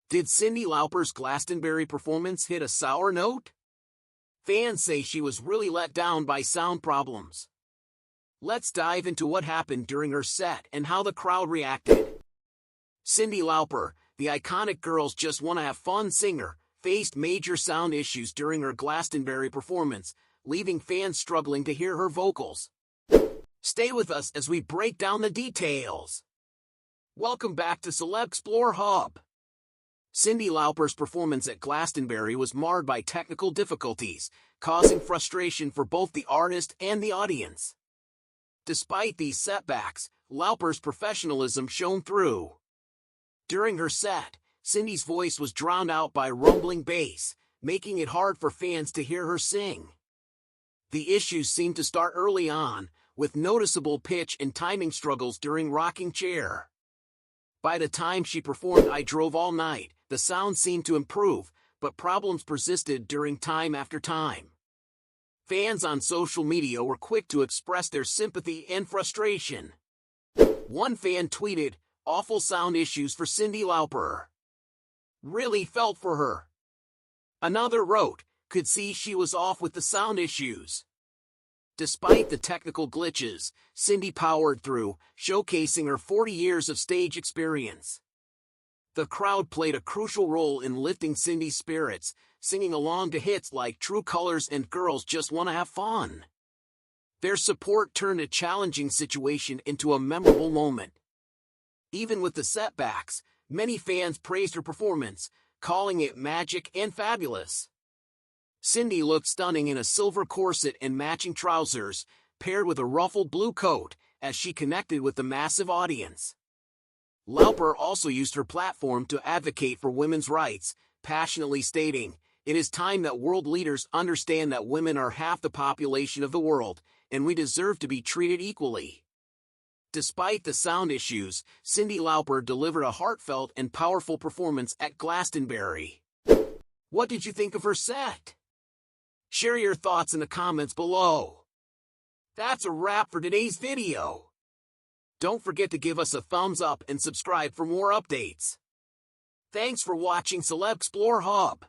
Did Cyndi Lauper's Glastonbury performance hit a sour note? Fans say she was really let down by sound problems. Let's dive into what happened during her set and how the crowd reacted. Cyndi Lauper, the iconic Girls Just Wanna Have Fun singer, faced major sound issues during her Glastonbury performance, leaving fans struggling to hear her vocals. Stay with us as we break down the details. Welcome back to Celeb Explore Hub. Cyndi Lauper's performance at Glastonbury was marred by technical difficulties, causing frustration for both the artist and the audience. Despite these setbacks, Lauper's professionalism shone through. During her set, Cyndi's voice was drowned out by rumbling bass, making it hard for fans to hear her sing. The issues seemed to start early on, with noticeable pitch and timing struggles during Rocking Chair. By the time she performed I Drove All Night, the sound seemed to improve, but problems persisted during Time After Time. Fans on social media were quick to express their sympathy and frustration. One fan tweeted, "Awful sound issues for Cyndi Lauper. Really felt for her." Another wrote, "Could see she was off with the sound issues." Despite the technical glitches, Cyndi powered through, showcasing her 40 years of stage experience. The crowd played a crucial role in lifting Cyndi's spirits, singing along to hits like True Colors and Girls Just Wanna Have Fun. Their support turned a challenging situation into a memorable moment. Even with the setbacks, many fans praised her performance, calling it magic and fabulous. Cyndi looked stunning in a silver corset and matching trousers, paired with a ruffled blue coat, as she connected with the massive audience. Lauper also used her platform to advocate for women's rights, passionately stating, "It is time that world leaders understand that women are half the population of the world, and we deserve to be treated equally." Despite the sound issues, Cyndi Lauper delivered a heartfelt and powerful performance at Glastonbury. What did you think of her set? Share your thoughts in the comments below. That's a wrap for today's video. Don't forget to give us a thumbs up and subscribe for more updates. Thanks for watching Celeb Explore Hub.